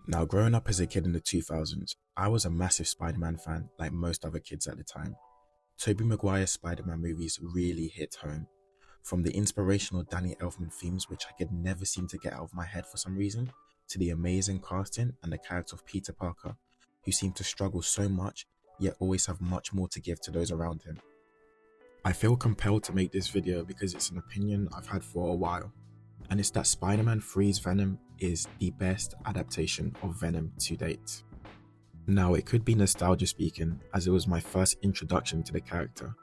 Now, growing up as a kid in the 2000s, I was a massive Spider-Man fan like most other kids at the time. Tobey Maguire's Spider-Man movies really hit home. From the inspirational Danny Elfman themes, which I could never seem to get out of my head for some reason, to the amazing casting and the character of Peter Parker, who seemed to struggle so much, yet always have much more to give to those around him. I feel compelled to make this video because it's an opinion I've had for a while, and it's that Spider-Man 3's Venom is the best adaptation of Venom to date. Now, it could be nostalgia speaking, as it was my first introduction to the character,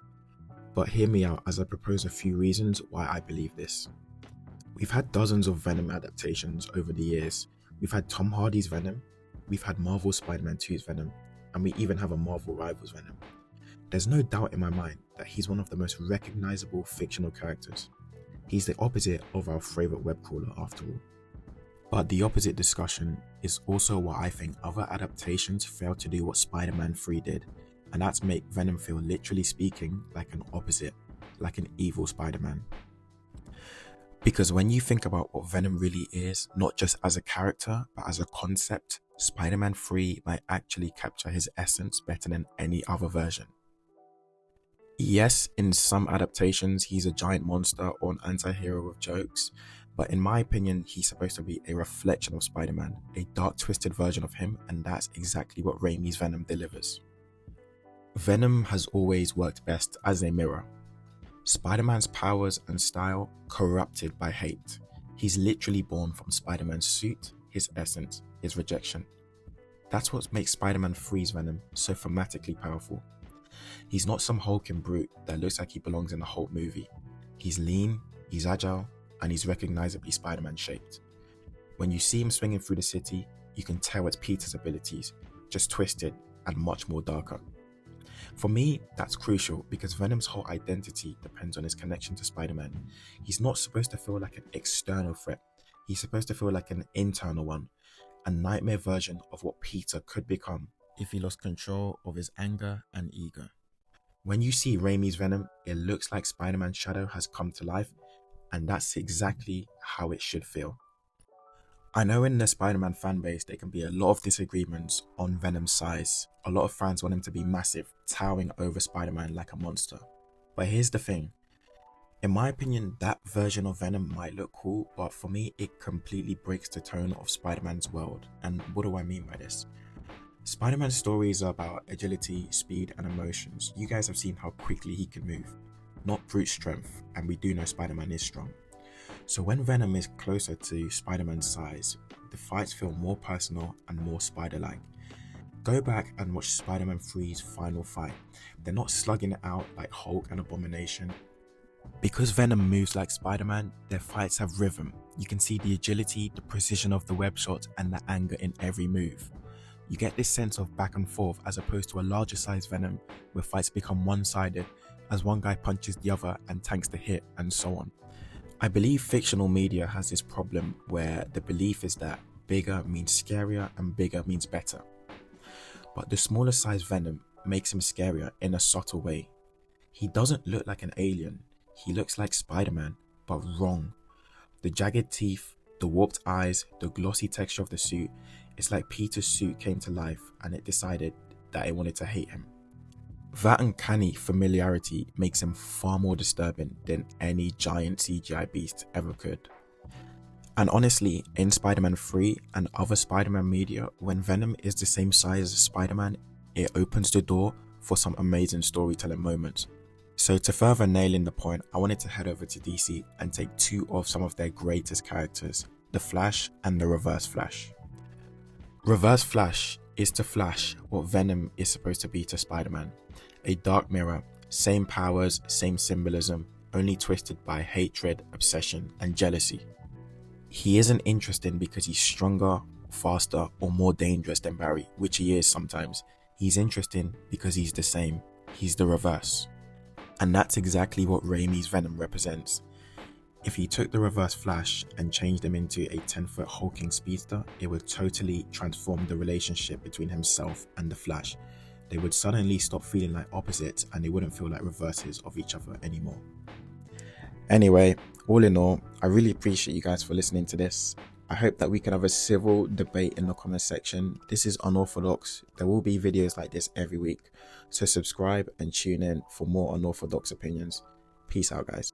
but hear me out as I propose a few reasons why I believe this. We've had dozens of Venom adaptations over the years. We've had Tom Hardy's Venom, we've had Marvel's Spider-Man 2's Venom, and we even have a Marvel rival's Venom. There's no doubt in my mind that he's one of the most recognizable fictional characters. He's the opposite of our favorite web crawler after all. But the opposite discussion is also why I think other adaptations fail to do what Spider-Man 3 did, and that's make Venom feel, literally speaking, like an opposite, like an evil Spider-Man. Because when you think about what Venom really is, not just as a character, but as a concept, Spider-Man 3 might actually capture his essence better than any other version. Yes, in some adaptations, he's a giant monster or an anti-hero with jokes, but in my opinion, he's supposed to be a reflection of Spider-Man, a dark, twisted version of him, and that's exactly what Raimi's Venom delivers. Venom has always worked best as a mirror. Spider-Man's powers and style corrupted by hate. He's literally born from Spider-Man's suit, his essence, his rejection. That's what makes Spider-Man 3's Venom so thematically powerful. He's not some hulking brute that looks like he belongs in a Hulk movie. He's lean, he's agile, and he's recognizably Spider-Man shaped. When you see him swinging through the city, you can tell it's Peter's abilities, just twisted and much more darker. For me, that's crucial because Venom's whole identity depends on his connection to Spider-Man. He's not supposed to feel like an external threat. He's supposed to feel like an internal one, a nightmare version of what Peter could become if he lost control of his anger and ego. When you see Raimi's Venom, it looks like Spider-Man's shadow has come to life, and that's exactly how it should feel. I know in the Spider-Man fanbase there can be a lot of disagreements on Venom's size. A lot of fans want him to be massive, towering over Spider-Man like a monster. But here's the thing. In my opinion, that version of Venom might look cool, but for me it completely breaks the tone of Spider-Man's world. And what do I mean by this? Spider-Man's stories are about agility, speed, and emotions. You guys have seen how quickly he can move, not brute strength, and we do know Spider-Man is strong. So when Venom is closer to Spider-Man's size, the fights feel more personal and more spider-like. Go back and watch Spider-Man 3's final fight. They're not slugging it out like Hulk and Abomination. Because Venom moves like Spider-Man, their fights have rhythm. You can see the agility, the precision of the web shots, and the anger in every move. You get this sense of back and forth as opposed to a larger size Venom where fights become one-sided as one guy punches the other and tanks the hit and so on. I believe fictional media has this problem where the belief is that bigger means scarier and bigger means better. But the smaller size Venom makes him scarier in a subtle way. He doesn't look like an alien, he looks like Spider-Man, but wrong. The jagged teeth, the warped eyes, the glossy texture of the suit, it's like Peter's suit came to life and it decided that it wanted to hate him. That uncanny familiarity makes him far more disturbing than any giant CGI beast ever could. And honestly, in Spider-Man 3 and other Spider-Man media, when Venom is the same size as Spider-Man, it opens the door for some amazing storytelling moments. So to further nail in the point, I wanted to head over to DC and take two of some of their greatest characters, the Flash and the Reverse Flash. Reverse Flash is to Flash what Venom is supposed to be to Spider-Man. A dark mirror, same powers, same symbolism, only twisted by hatred, obsession, and jealousy. He isn't interesting because he's stronger, faster, or more dangerous than Barry, which he is sometimes. He's interesting because he's the same. He's the reverse. And that's exactly what Raimi's Venom represents. If he took the Reverse Flash and changed him into a 10-foot hulking speedster, it would totally transform the relationship between himself and the Flash. They would suddenly stop feeling like opposites and they wouldn't feel like reverses of each other anymore. Anyway, all in all, I really appreciate you guys for listening to this. I hope that we can have a civil debate in the comment section. This is Unorthodox. There will be videos like this every week. So subscribe and tune in for more unorthodox opinions. Peace out, guys.